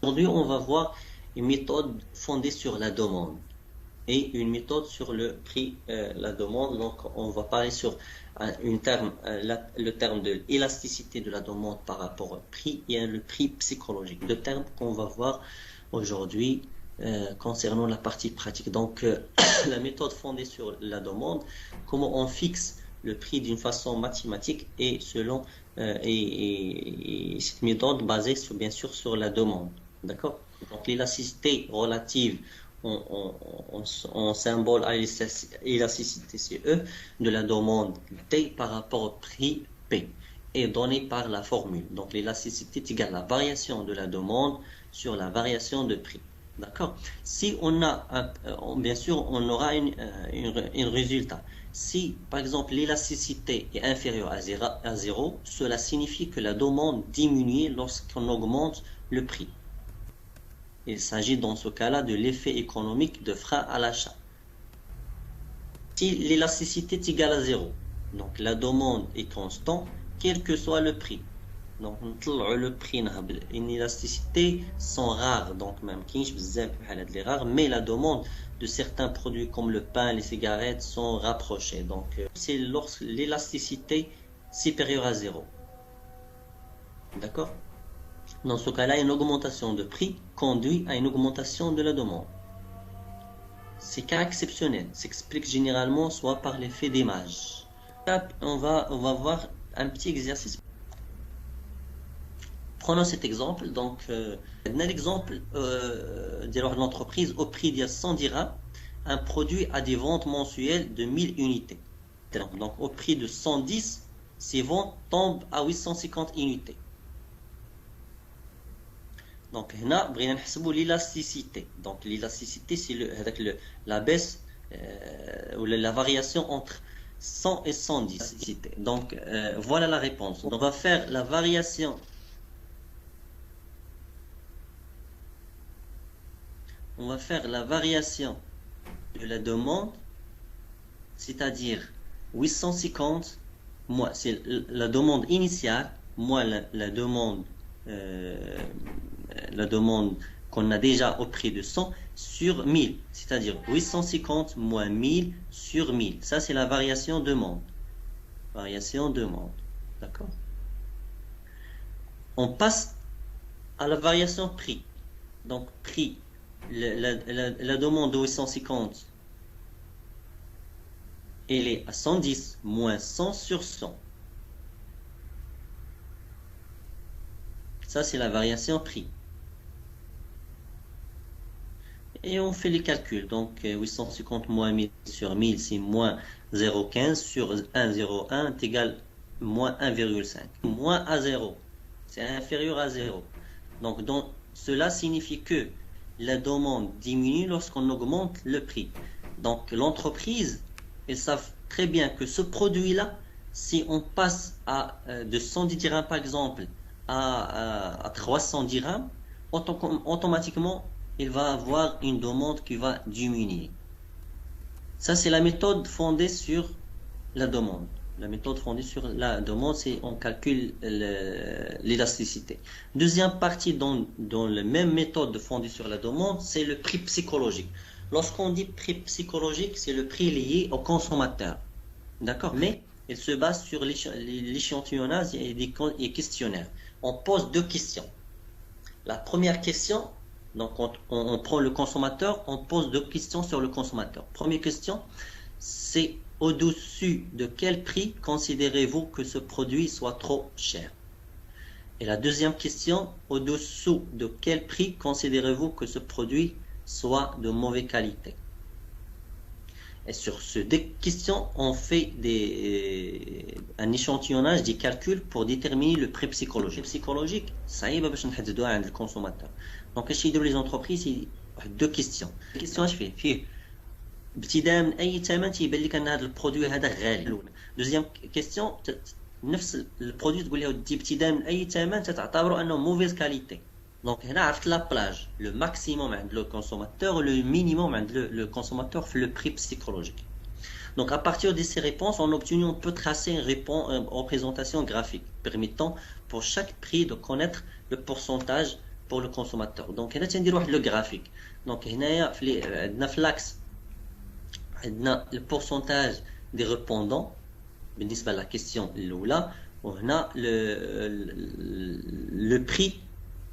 Aujourd'hui, on va voir une méthode fondée sur la demande et une méthode sur le prix, la demande. Donc, on va parler sur le terme de l'élasticité de la demande par rapport au prix et le prix psychologique. Deux termes qu'on va voir aujourd'hui concernant la partie pratique. Donc, la méthode fondée sur la demande, comment on fixe le prix d'une façon mathématique et selon et cette méthode basée bien sûr sur la demande. D'accord? Donc l'élasticité relative en symbole à l'élasticité CE de la demande T par rapport au prix P est donnée par la formule. Donc l'élasticité est égale à la variation de la demande sur la variation de prix. D'accord? Si on a, bien sûr, on aura un résultat. Si, par exemple, l'élasticité est inférieure à 0, cela signifie que la demande diminue lorsqu'on augmente le prix. Il s'agit dans ce cas-là de l'effet économique de frein à l'achat. Si l'élasticité est égale à 0, donc la demande est constante, quel que soit le prix. Donc, le prix, une élasticité sont rares, donc même rares, mais la demande de certains produits comme le pain, les cigarettes sont rapprochées. Donc, c'est lorsque l'élasticité supérieure à 0. D'accord? Dans ce cas-là, une augmentation de prix conduit à une augmentation de la demande. Ces cas exceptionnels s'expliquent généralement soit par l'effet d'image. On va voir un petit exercice. Prenons cet exemple. Donc, l'exemple de l'entreprise au prix de 100 dirhams, un produit a des ventes mensuelles de 1000 unités. Donc, au prix de 110, ces ventes tombent à 850 unités. Donc, là, on va l'élasticité. Donc, l'élasticité, c'est la baisse ou la variation entre 100 et 110. Donc, voilà la réponse. On va faire la variation. On va faire la variation de la demande, c'est-à-dire 850 moins, c'est la demande initiale, moins la demande qu'on a déjà au prix de 100 sur 1000, c'est-à-dire 850 moins 1000 sur 1000. Ça, c'est la variation demande. Variation demande. D'accord? On passe à la variation prix. Donc, prix. La demande de 850, elle est à 110 moins 100 sur 100. Ça, c'est la variation prix. Et on fait les calculs. Donc, 850 moins 1000 sur 1000, c'est moins 0,15 sur 1,01 est égal à moins 1,5. Moins à 0, c'est inférieur à 0. Donc, cela signifie que la demande diminue lorsqu'on augmente le prix. Donc, l'entreprise, ils savent très bien que ce produit-là, si on passe de 110 dirhams, par exemple, à 300 dirhams, automatiquement, il va avoir une demande qui va diminuer. Ça, c'est la méthode fondée sur la demande. La méthode fondée sur la demande, c'est on calcule l'élasticité. Deuxième partie dans la même méthode fondée sur la demande, c'est le prix psychologique. Lorsqu'on dit prix psychologique, c'est le prix lié au consommateur. D'accord? Mais il se base sur l'échantillonnage et des questionnaires. On pose deux questions. La première question, donc on prend le consommateur, on pose deux questions sur le consommateur. Première question, c'est au-dessus de quel prix considérez-vous que ce produit soit trop cher? Et la deuxième question, au-dessous de quel prix considérez-vous que ce produit soit de mauvaise qualité? Et sur ces deux questions, on fait un échantillonnage des calculs pour déterminer le prix psychologique. Le prix psychologique, ça y est, le consommateur. Donc, chez les entreprises, il y a deux questions. La question, je fais. ابتداء من اي ثمن تيبان لك ان هذا البرودوي هذا غالي. دوزيام كيستيون نفس البرودوي تقول له ابتداء من اي ثمن تعتبره انه موفيز كاليتي. دونك هنا عرفت لا بلاج لو ماكسيموم عند لو كونسوماتور لو مينيموم عند لو كونسوماتور في لو بري psychologique. Donc à partir de ces réponses, on peut tracer une représentation graphique permettant pour chaque prix de connaître le pourcentage pour le consommateur. Donc هنا تندير واحد لو graphique. Donc هنايا عندنا في l'axe عندنا le pourcentage des répondants بالنسبة la question الأولى, وهنا le prix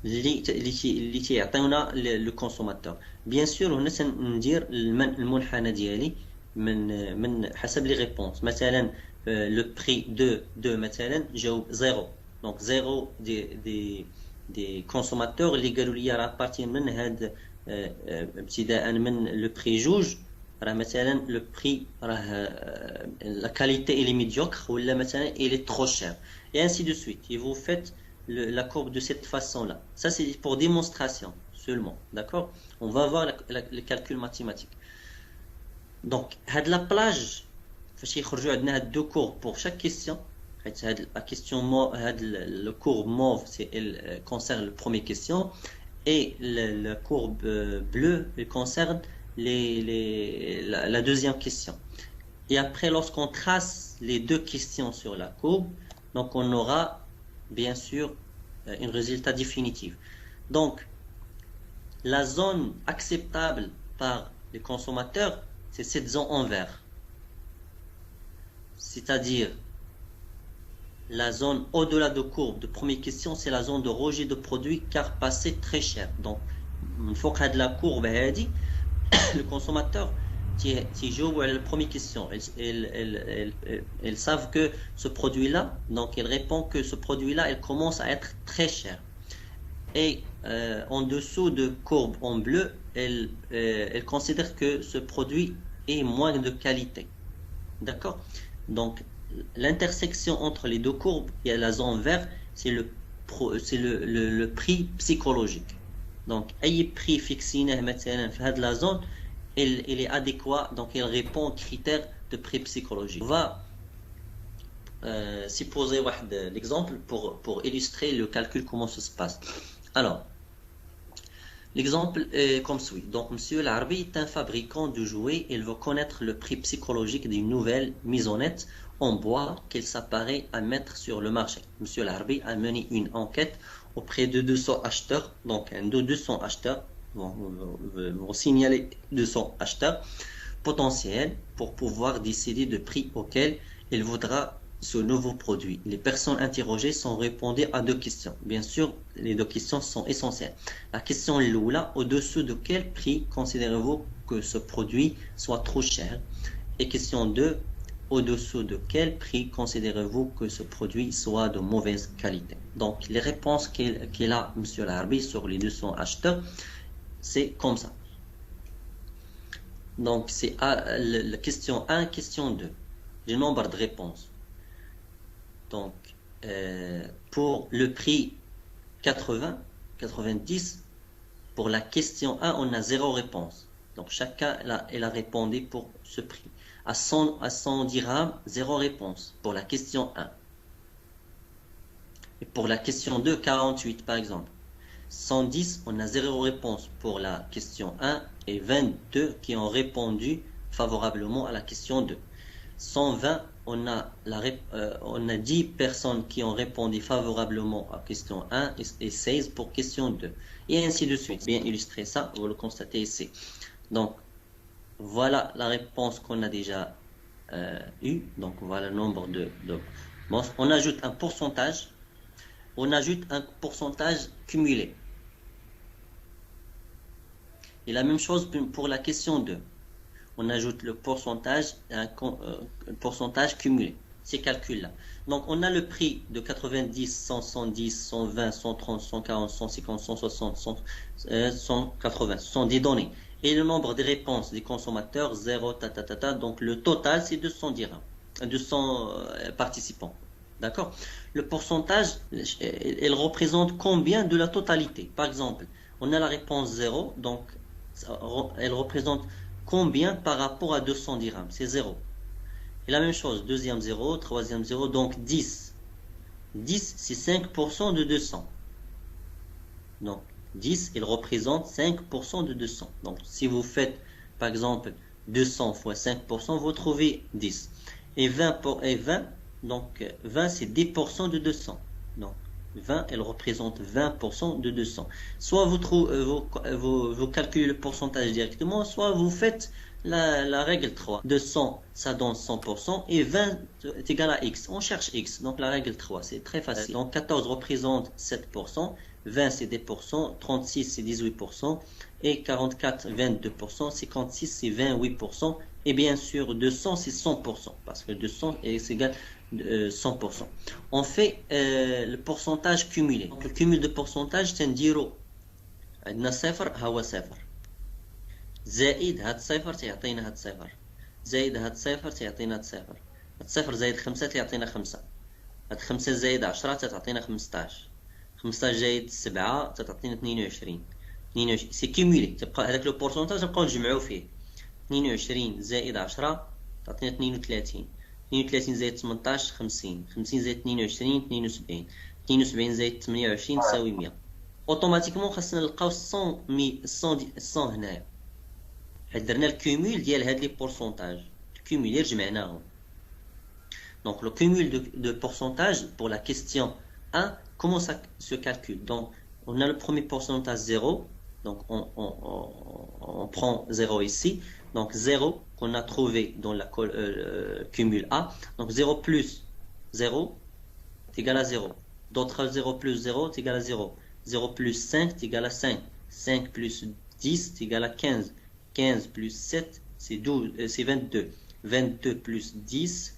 اللي تيعطيونا le consommateur. Bien sûr هنا سندير المنحنى ديالي من حسب les réponses. مثلا le prix de مثلا جاوب 0. Donc 0 des consommateurs اللي قالوا لي راه بارتي من هاد ابتداء من le prix جوج راه مثلا le prix راه la qualité elle est médiocre ولا مثلا elle est trop chère et ainsi de suite. Et vous faites la courbe de cette façon là. Ça c'est pour démonstration seulement, d'accord? On va voir le calcul mathématique. Donc هاد la plage فاش يخرجوا عندنا هاد deux courbes pour chaque question. La question le courbe mauve elle concerne la première question et la courbe bleue elle concerne la deuxième question. Et après lorsqu'on trace les deux questions sur la courbe, donc on aura bien sûr un résultat définitif. Donc la zone acceptable par les consommateurs c'est cette zone en vert, c'est-à-dire la zone au-delà de courbe de première question, c'est la zone de rejet de produit car passé très cher. Donc, une fois qu'il y a de la courbe, le consommateur qui joue à la première question, ils savent que ce produit-là, donc il répond que ce produit-là, il commence à être très cher. Et en dessous de courbe en bleu, elle considère que ce produit est moins de qualité. D'accord? Donc, l'intersection entre les deux courbes et la zone verte, c'est le prix psychologique. Donc, أي prix fixé مثلا في هذه la zone, il est adéquat, donc il répond aux critères de prix psychologique. On va supposer l'exemple pour illustrer le calcul, comment ça se passe. Alors, l'exemple est comme suit. Donc, Monsieur Larbi est un fabricant de jouets. Il veut connaître le prix psychologique d'une nouvelle maisonnette en bois qu'il s'apparait à mettre sur le marché. Monsieur Larbi a mené une enquête auprès de 200 acheteurs. Donc, 200 acheteurs vont signaler 200 acheteurs potentiels pour pouvoir décider du prix auquel il voudra ce nouveau produit. Les personnes interrogées sont répondues à deux questions. Bien sûr, les deux questions sont essentielles. La question là, au-dessous de quel prix considérez-vous que ce produit soit trop cher? Et question 2, au-dessous de quel prix considérez-vous que ce produit soit de mauvaise qualité? Donc, les réponses qu'il a, M. Larbi, sur les 200 acheteurs, c'est comme ça. Donc, c'est la question 1, question 2. Le nombre de réponses. Donc, pour le prix 80, 90, pour la question 1, on a 0 réponse. Donc, chacun il a répondu pour ce prix. À 100 dirhams, 0 réponse pour la question 1. Et pour la question 2, 48 par exemple. 110, on a 0 réponse pour la question 1 et 22 qui ont répondu favorablement à la question 2. 120, on a 10 personnes qui ont répondu favorablement à question 1 et 16 pour question 2. Et ainsi de suite. Bien illustré ça, vous le constatez ici. Donc, voilà la réponse qu'on a déjà eue. Donc, voilà le nombre de... Bon, on ajoute un pourcentage. On ajoute un pourcentage cumulé. Et la même chose pour la question 2. On ajoute le pourcentage, un pourcentage cumulé. Ces calculs-là. Donc, on a le prix de 90, 100, 110, 120, 130, 140, 150, 160, 180. Ce sont des données. Et le nombre de réponses des consommateurs, 0, Donc, le total, c'est 200 dirhams. 200 participants. D'accord? Le pourcentage, il représente combien de la totalité? Par exemple, on a la réponse 0. Donc, elle représente combien par rapport à 200 dirhams? C'est 0. Et la même chose, deuxième 0, troisième 0, donc 10. 10, c'est 5% de 200. Donc, 10, il représente 5% de 200. Donc, si vous faites, par exemple, 200 fois 5%, vous trouvez 10. Et 20, donc 20, c'est 10% de 200. Donc, 20, elle représente 20% de 200. Soit vous calculez le pourcentage directement, soit vous faites la règle 3. 200, ça donne 100%, et 20 est égal à x. On cherche x, donc la règle 3, c'est très facile. Donc 14 représente 7%, 20 c'est 10%, 36 c'est 18%, et 44 22%, 56 c'est 28%, et bien sûr 200 c'est 100%, parce que 200 est égal à 100%. On fait le pourcentage cumulé. Donc le cumul de pourcentage تنديرو عندنا صفر هو صفر زائد هاد صفر تعطينا هاد صفر زائد هاد صفر تعطينا هاد صفر هاد صفر زائد 5 تعطينا 5 هاد 5 زائد 10 تعطينا 15 15 زائد 7 تعطينا 22 22 سي كيمولي تبقى هذاك لو بورسونتاج نبقاو نجمعوا فيه 22 زائد 10 تعطينا 32 32 زائد 18 50 50 زائد 22 72 72 زائد 28 تساوي 100 اوتوماتيكمون خاصنا نلقاو 100 هنايا حيت درنا الكومول ديال هاد لي بورسونتاج الكومول اللي جمعناهم. Donc le cumul de pourcentage pour la question 1, comment ça se calcule? Donc on a le premier pourcentage 0, donc on prend 0 ici, donc 0 qu'on a trouvé dans la cumul A, donc 0 plus 0 est égal à 0, d'autres 0 plus 0 est égal à 0, 0 plus 5 est égal à 5, 5 plus 10 est égal à 15, 15 plus 7 c'est 22, 22 plus 10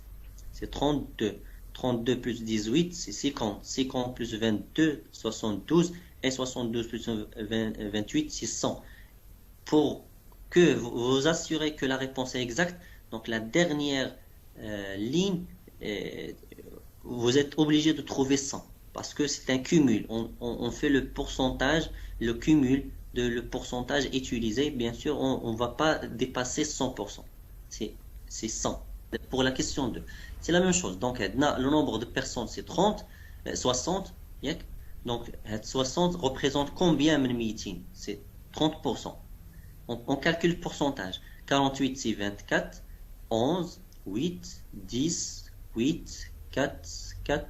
c'est 32. 32 plus 18, c'est 50. 50 plus 22, 72. Et 72 plus 28, c'est 100. Pour que vous assurez que la réponse est exacte, donc la dernière ligne, vous êtes obligé de trouver 100. Parce que c'est un cumul. On fait le pourcentage, le cumul de le pourcentage utilisé. Bien sûr, on ne va pas dépasser 100%. C'est 100. Pour la question 2. C'est la même chose. Donc, le nombre de personnes, c'est 30, 60. Donc, 60 représente combien de meetings? C'est 30%. On calcule le pourcentage. 48, c'est 24. 11, 8, 10, 8, 4, 4,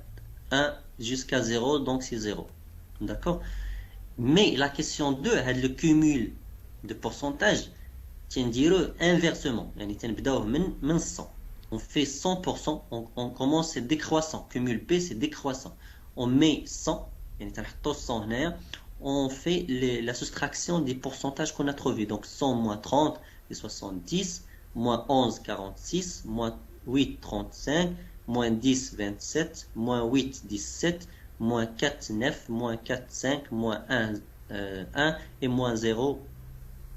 1, jusqu'à 0. Donc, c'est 0. D'accord? Mais la question 2, le cumul de pourcentage, tiens dire inversement. من 100. On fait 100%, on commence, c'est décroissant. Cumul B, c'est décroissant. On met 100, on fait la soustraction des pourcentages qu'on a trouvés. Donc 100 moins 30, c'est 70, moins 11, 46, moins 8, 35, moins 10, 27, moins 8, 17, moins 4, 9, moins 4, 5, moins 1, 1, et moins 0,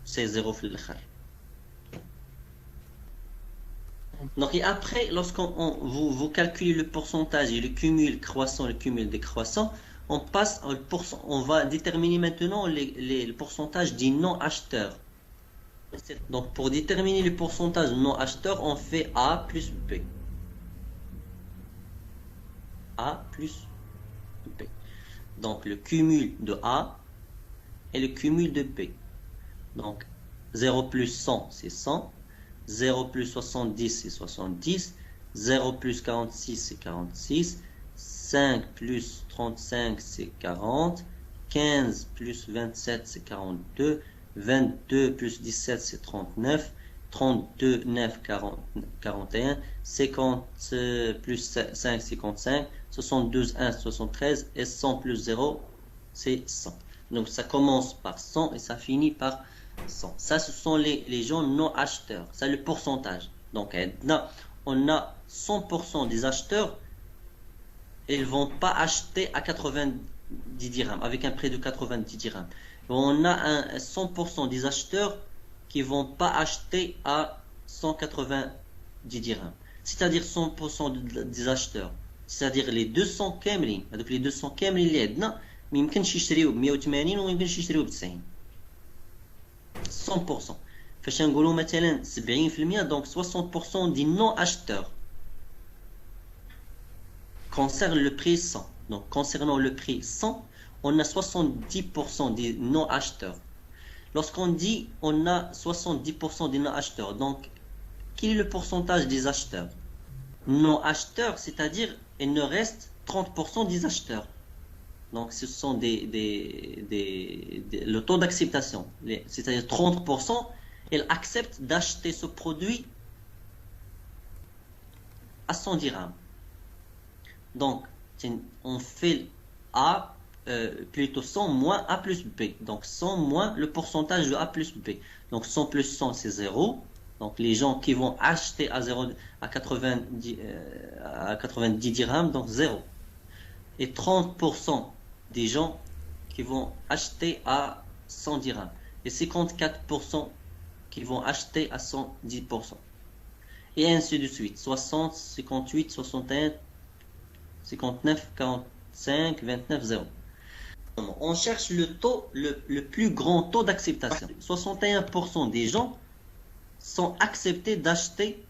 c'est 0 في الآخر. Donc et après, lorsqu'on vous calculez le pourcentage et le cumul croissant, le cumul décroissant, on va déterminer maintenant le pourcentage des non-acheteurs. Donc pour déterminer le pourcentage non-acheteurs, on fait A plus B. A plus B. Donc le cumul de A et le cumul de B. Donc 0 plus 100, c'est 100. 0 plus 70, c'est 70. 0 plus 46, c'est 46. 5 plus 35, c'est 40. 15 plus 27, c'est 42. 22 plus 17, c'est 39. 32, 9, 41. 50 plus 5, 55. 72, 1, 73. Et 100 plus 0, c'est 100. Donc ça commence par 100 et ça finit par 100. Ça, ce sont les gens non acheteurs. C'est le pourcentage. Donc, on a 100% des acheteurs. Ils ne vont pas acheter à 90 dirhams, avec un prix de 90 dirhams. On a 100% des acheteurs qui ne vont pas acheter à 190 dirhams. C'est-à-dire 100% des acheteurs. C'est-à-dire les 200 كاملين. Donc les 200 كاملين اللي عندنا ما يمكنش يشتريو ب 180 وما يمكنش يشتريو ب 90. 100%. فاش نقولوا مثلا 70%, donc 60% des non-acheteurs concernent le prix 100. Donc concernant le prix 100, on a 70% des non-acheteurs. Lorsqu'on dit on a 70% des non-acheteurs, donc quel est le pourcentage des acheteurs? Non-acheteurs, c'est-à-dire il ne reste 30% des acheteurs. Donc, ce sont le taux d'acceptation. C'est-à-dire 30%, ils acceptent d'acheter ce produit à 100 dirhams. Donc, on fait A plutôt 100 moins A plus B. Donc, 100 moins le pourcentage de A plus B. Donc, 100 plus 100, c'est 0. Donc, les gens qui vont acheter à 0, à 90 dirhams, donc 0. Et 30% des gens qui vont acheter à 100 dirhams. Et 54% qui vont acheter à 110%. Et ainsi de suite. 60, 58, 61, 59, 45, 29, 0. On cherche le taux, le plus grand taux d'acceptation. 61% des gens sont acceptés d'acheter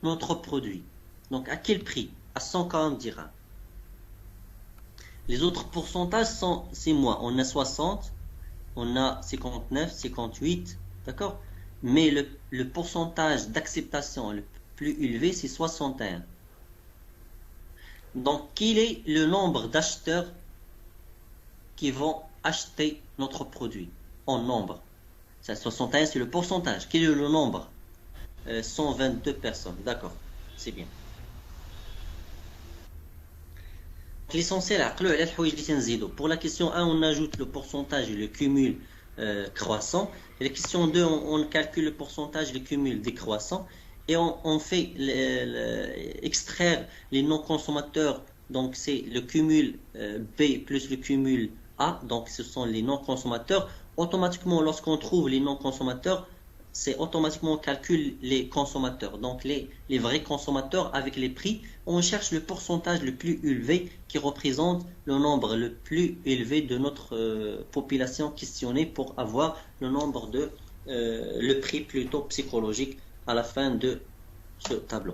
notre produit. Donc à quel prix? À 140 dirhams. Les autres pourcentages sont, c'est moins. On a 60, on a 59, 58, d'accord? Mais le pourcentage d'acceptation le plus élevé, c'est 61. Donc, quel est le nombre d'acheteurs qui vont acheter notre produit en nombre? 61, c'est le pourcentage. Quel est le nombre? 122 personnes. D'accord, c'est bien. L'essentiel, pour la question 1, on ajoute le pourcentage et le cumul croissant. Et la question 2, on calcule le pourcentage et le cumul décroissant. Et on fait extraire les non-consommateurs. Donc, c'est le cumul B plus le cumul A. Donc, ce sont les non-consommateurs. Automatiquement, lorsqu'on trouve les non-consommateurs, c'est automatiquement on calcule les consommateurs. Donc, les vrais consommateurs avec les prix. On cherche le pourcentage le plus élevé qui représente le nombre le plus élevé de notre population questionnée pour avoir le nombre de le prix plutôt psychologique à la fin de ce tableau.